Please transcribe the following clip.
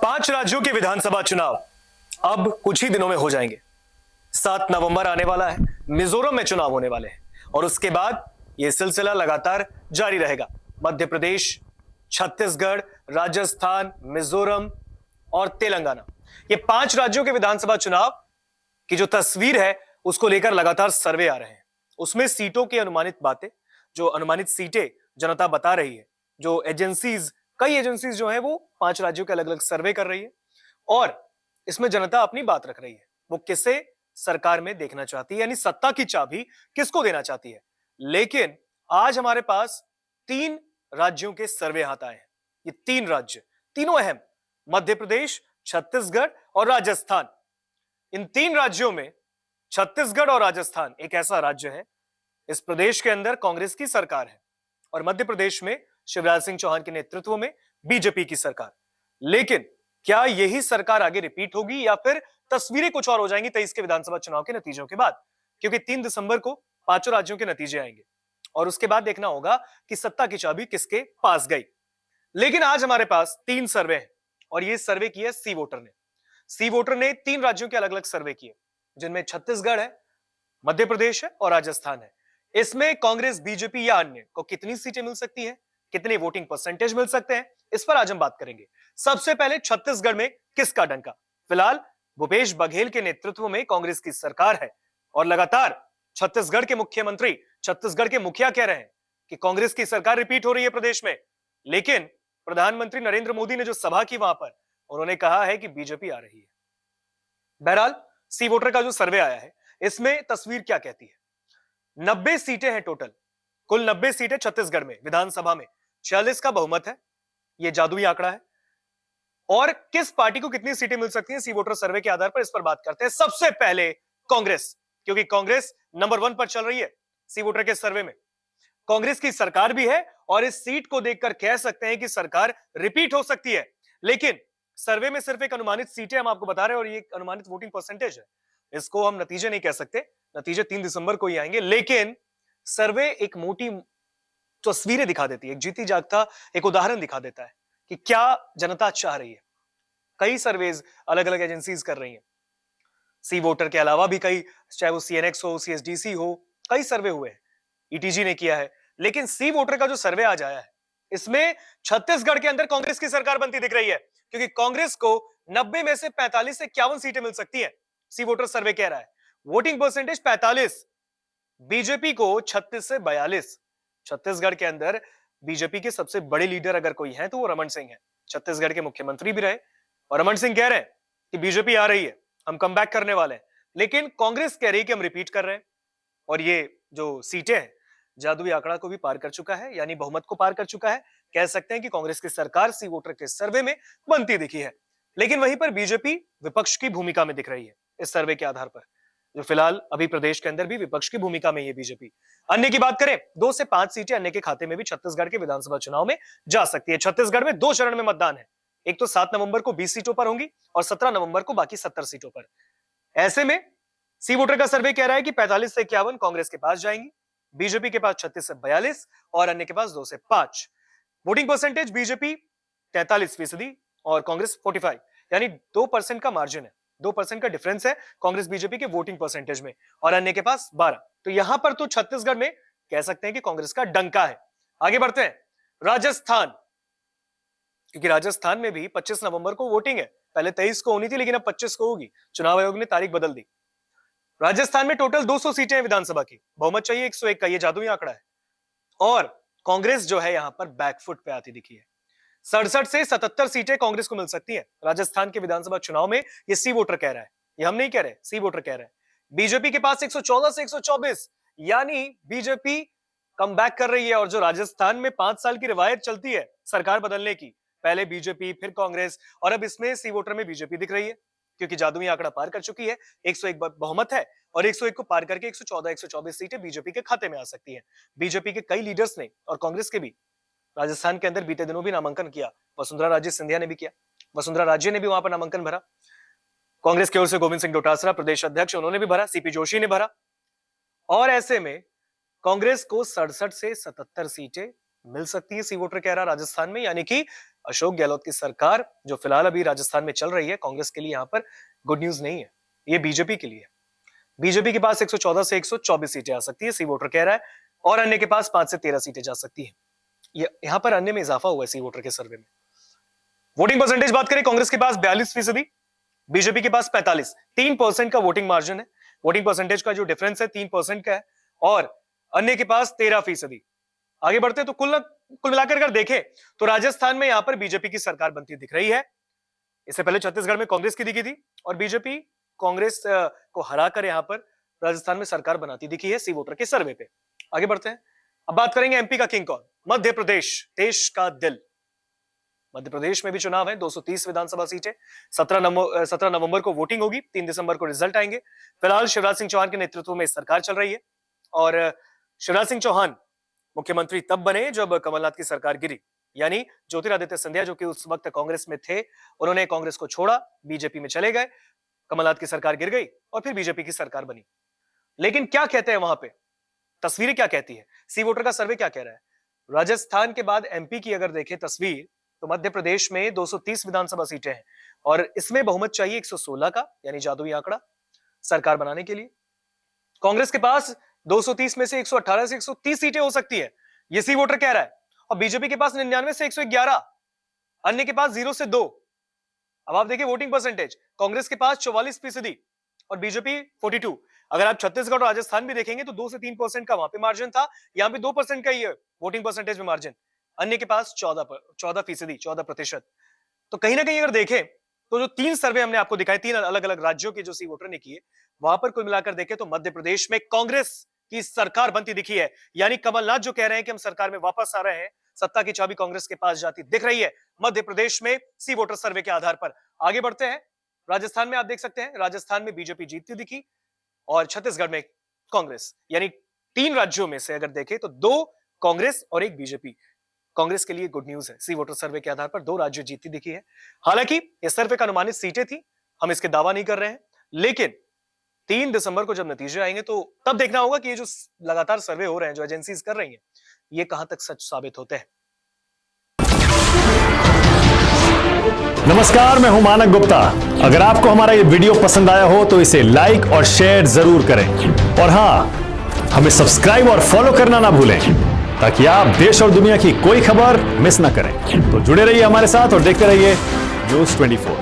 5 राज्यों के विधानसभा चुनाव अब कुछ ही दिनों में हो जाएंगे। 7 नवंबर आने वाला है, मिजोरम में चुनाव होने वाले हैं और उसके बाद यह सिलसिला लगातार जारी रहेगा। मध्य प्रदेश, छत्तीसगढ़, राजस्थान, मिजोरम और तेलंगाना, ये 5 राज्यों के विधानसभा चुनाव की जो तस्वीर है उसको लेकर लगातार सर्वे आ रहे हैं। उसमें सीटों की अनुमानित बातें, जो अनुमानित सीटें जनता बता रही है, जो कई एजेंसीज जो है वो 5 राज्यों के अलग अलग सर्वे कर रही है और इसमें जनता अपनी बात रख रही है। वो किसे सरकार में देखना चाहती है, यानी सत्ता की चाबी किसको देना चाहती है। लेकिन आज हमारे पास 3 राज्यों के सर्वे हाथ आए हैं। ये 3 राज्य, तीनों अहम, मध्य प्रदेश, छत्तीसगढ़ और राजस्थान। इन 3 राज्यों में छत्तीसगढ़ और राजस्थान एक ऐसा राज्य है, इस प्रदेश के अंदर कांग्रेस की सरकार है और मध्य प्रदेश में शिवराज सिंह चौहान के नेतृत्व में बीजेपी की सरकार। लेकिन क्या यही सरकार आगे रिपीट होगी या फिर तस्वीरें कुछ और हो जाएंगी 23 के विधानसभा चुनाव के नतीजों के बाद? क्योंकि 3 दिसंबर को 5 राज्यों के नतीजे आएंगे और उसके बाद देखना होगा कि सत्ता की चाबी किसके पास गई। लेकिन आज हमारे पास 3 सर्वे हैं और ये सर्वे किया सी वोटर ने। सी वोटर ने 3 राज्यों के अलग अलग सर्वे किए, जिनमें छत्तीसगढ़ है, मध्य प्रदेश है और राजस्थान है। इसमें कांग्रेस, बीजेपी या अन्य को कितनी सीटें मिल सकती हैं, कितने वोटिंग परसेंटेज मिल सकते हैं, इस पर आज हम बात करेंगे। सबसे पहले छत्तीसगढ़ में किसका डंका? फिलहाल भूपेश बघेल के नेतृत्व में कांग्रेस की सरकार है और लगातार छत्तीसगढ़ के मुख्यमंत्री, छत्तीसगढ़ के मुखिया कह रहे हैं कि कांग्रेस की सरकार रिपीट हो रही है प्रदेश में। लेकिन प्रधानमंत्री नरेंद्र मोदी ने जो सभा की वहां पर, उन्होंने कहा है कि बीजेपी आ रही है। बहरहाल सी वोटर का जो सर्वे आया है, इसमें तस्वीर क्या कहती है? 90 सीटें हैं टोटल, कुल 90 सीटें छत्तीसगढ़ में विधानसभा में, 46 का बहुमत है। यह जादुई आंकड़ा है। और किस पार्टी को कितनी सीटें मिल सकती हैं सी वोटर सर्वे के आधार पर, इस पर बात करते हैं। सबसे पहले कांग्रेस, क्योंकि कांग्रेस नंबर 1 पर चल रही है सी वोटर के सर्वे में। कांग्रेस की सरकार भी है और इस सीट को देखकर कह सकते हैं कि सरकार रिपीट हो सकती है। लेकिन सर्वे में सिर्फ एक अनुमानित सीटें हम आपको बता रहे हैं और ये अनुमानित वोटिंग परसेंटेज है, इसको हम नतीजे नहीं कह सकते। नतीजे 3 दिसंबर को ही आएंगे। लेकिन सर्वे एक मोटी तस्वीरें दिखा देती है, एक जीती जागता एक उदाहरण दिखा देता है कि क्या जनता चाह रही है। कई सर्वेज अलग अलग एजेंसीज कर रही हैं, सी वोटर के अलावा भी कई, चाहे वो सीएनएक्स हो, सीएसडीसी हो, कई सर्वे हुए हैं, ईटीजी ने किया है। लेकिन सी वोटर का जो सर्वे आज आया है, इसमें छत्तीसगढ़ के अंदर कांग्रेस की सरकार बनती दिख रही है, क्योंकि कांग्रेस को 90 में से 45 से 51 सीटें मिल सकती है, सी वोटर सर्वे कह रहा है। वोटिंग परसेंटेज 45, बीजेपी को 36 से 42। छत्तीसगढ़ के अंदर बीजेपी के सबसे बड़े लीडर अगर कोई है तो वो रमन सिंह है, छत्तीसगढ़ के मुख्यमंत्री भी रहे और रमन सिंह कह रहे हैं कि बीजेपी आ रही है, हम कम बैक करने वाले हैं। लेकिन कांग्रेस कह रही है कि हम रिपीट कर रहे हैं और ये जो सीटें हैं, जादुई आंकड़ा को भी पार कर चुका है, यानी बहुमत को पार कर चुका है। कह सकते हैं कि कांग्रेस की सरकार सी वोटर के सर्वे में बनती दिखी है। लेकिन वहीं पर बीजेपी विपक्ष की भूमिका में दिख रही है इस सर्वे के आधार पर, जो फिलहाल अभी प्रदेश के अंदर भी विपक्ष की भूमिका में है बीजेपी। अन्य की बात करें, 2 से 5 सीटें अन्य के खाते में भी छत्तीसगढ़ के विधानसभा चुनाव में जा सकती है। छत्तीसगढ़ में 2 चरण में मतदान है, एक तो 7 नवंबर को 20 सीटों पर होंगी और 17 नवंबर को बाकी 70 सीटों पर। ऐसे में सी वोटर का सर्वे कह रहा है कि 45 से 51 कांग्रेस के पास जाएंगी, बीजेपी के पास 36 से 42 और अन्य के पास 2 से 5। वोटिंग परसेंटेज बीजेपी 43% और कांग्रेस 45, यानी 2% का मार्जिन है, 2% का डिफरेंस है कांग्रेस बीजेपी के वोटिंग परसेंटेज में और अन्य के पास 12। तो यहां पर तो छत्तीसगढ़ में कह सकते हैं कि कांग्रेस का डंका है। आगे बढ़ते हैं, राजस्थान, क्योंकि राजस्थान में भी 25 नवंबर को वोटिंग है, पहले 23 को होनी थी लेकिन अब 25 को होगी, चुनाव आयोग ने तारीख बदल दी। राजस्थान में टोटल 200 सीटें हैं विधानसभा की, बहुमत चाहिए 101 का, ये जादुई आंकड़ा है और कांग्रेस जो है यहां पर बैकफुट पे आती दिखी है। 67 से 77 सीटें कांग्रेस को मिल सकती हैं राजस्थान के विधानसभा चुनाव में, ये सी वोटर कह रहा है, ये हम नहीं कह रहे, सी वोटर कह रहा है। बीजेपी के पास 114 से 124, यानी बीजेपी कम बैक कर रही है। और जो राजस्थान में 5 साल की रिवायत चलती है सरकार बदलने की, पहले बीजेपी फिर कांग्रेस और अब इसमें सी वोटर में बीजेपी दिख रही है, क्योंकि जादुई आंकड़ा पार कर चुकी है। 101 बहुमत है और 101 को पार करके 114 124 सीटें बीजेपी के खाते में आ सकती हैं। बीजेपी के कई लीडर्स ने और कांग्रेस के भी राजस्थान के अंदर बीते दिनों भी नामांकन किया। वसुंधरा राजे सिंधिया ने भी किया, वसुंधरा राजे ने भी वहां पर नामांकन भरा। कांग्रेस की ओर से गोविंद सिंह डोटासरा प्रदेश अध्यक्ष, उन्होंने भी भरा, सीपी जोशी ने भरा। और ऐसे में कांग्रेस को 67 से 77 सीटें मिल सकती है सी वोटर कह रहा राजस्थान में, यानी कि अशोक गहलोत की सरकार जो फिलहाल अभी राजस्थान में चल रही है, कांग्रेस के लिए यहां पर गुड न्यूज नहीं है, ये बीजेपी के लिए। बीजेपी के पास 114 से 124 सीटें आ सकती है, सी वोटर कह रहा है, और अन्य के पास 5 से 13 सीटें जा सकती है। यहां पर अन्य में इजाफा हुआ है सी वोटर के सर्वे में। वोटिंग परसेंटेज बात करें, कांग्रेस के पास 42%, बीजेपी के पास 45, 3% का वोटिंग मार्जिन है। वोटिंग परसेंटेज का जो डिफरेंस है 3% का है, और अन्य के पास 13%। आगे बढ़ते हैं तो कुल मिलाकर अगर देखें तो राजस्थान में यहां पर बीजेपी की सरकार बनती दिख रही है। इससे पहले छत्तीसगढ़ में कांग्रेस की दिखी थी, और बीजेपी कांग्रेस को हराकर यहां पर राजस्थान में सरकार बनाती दिखी है सी वोटर के सर्वे पे। आगे बढ़ते हैं, अब बात करेंगे एमपी का किंग कौन, मध्य प्रदेश, देश का दिल। मध्य प्रदेश में भी चुनाव है, 230 विधानसभा सीटें। 17 नवंबर को वोटिंग होगी, 3 दिसंबर को रिजल्ट आएंगे। फिलहाल शिवराज सिंह चौहान के नेतृत्व में सरकार चल रही है, और शिवराज सिंह चौहान मुख्यमंत्री तब बने जब कमलनाथ की सरकार गिरी, यानी ज्योतिरादित्य सिंधिया जो कि उस वक्त कांग्रेस में थे, उन्होंने कांग्रेस को छोड़ा, बीजेपी में चले गए, कमलनाथ की सरकार गिर गई और फिर बीजेपी की सरकार बनी। लेकिन क्या कहते हैं वहां पे, तस्वीरें क्या कहती है, सी वोटर का सर्वे क्या कह रहा है? राजस्थान के बाद एमपी की अगर देखें तस्वीर, तो मध्य प्रदेश में 230 विधानसभा सीटें हैं, और इसमें बहुमत चाहिए 116 का, यानी जादुई आंकड़ा, सरकार बनाने के लिए। कांग्रेस के पास 230 में से 118 से 130 सीटें हो सकती है, ये सी वोटर कह रहा है, और बीजेपी के पास 99 से 111, अन्य के पास 0 से 2। अब आप देखिए वोटिंग परसेंटेज, कांग्रेस के पास 44% और बीजेपी 42। अगर आप छत्तीसगढ़ और राजस्थान भी देखेंगे तो 2 से 3% का वहां पे मार्जिन था, यहां पे 2% का ही है वोटिंग परसेंटेज में मार्जिन, अन्य के पास 14%। तो कहीं ना कहीं अगर देखें तो जो 3 सर्वे हमने आपको दिखाए, 3 अलग अलग राज्यों के जो सी वोटर ने किए, वहां पर कुल मिलाकर देखें तो मध्य प्रदेश में कांग्रेस की सरकार बनती दिखी है, यानी कमलनाथ जो कह रहे हैं कि हम सरकार में वापस आ रहे हैं, सत्ता की चाबी कांग्रेस के पास जाती दिख रही है मध्य प्रदेश में सी वोटर सर्वे के आधार पर। आगे बढ़ते हैं, राजस्थान में आप देख सकते हैं, राजस्थान में बीजेपी जीतती दिखी और छत्तीसगढ़ में कांग्रेस, यानी 3 राज्यों में से अगर देखें तो 2 कांग्रेस और 1 बीजेपी। कांग्रेस के लिए गुड न्यूज है, सी वोटर सर्वे के आधार पर 2 राज्य जीतती दिखी है। हालांकि इस सर्वे का अनुमानित सीटें थी, हम इसके दावा नहीं कर रहे हैं, लेकिन 3 दिसंबर को जब नतीजे आएंगे तो तब देखना होगा कि ये जो लगातार सर्वे हो रहे हैं, जो एजेंसीज कर रही हैं, ये कहां तक सच साबित होते हैं। नमस्कार, मैं हूं मानक गुप्ता। अगर आपको हमारा ये वीडियो पसंद आया हो तो इसे लाइक और शेयर जरूर करें, और हां, हमें सब्सक्राइब और फॉलो करना ना भूलें, ताकि आप देश और दुनिया की कोई खबर मिस ना करें। तो जुड़े रहिए हमारे साथ और देखते रहिए न्यूज़ 24।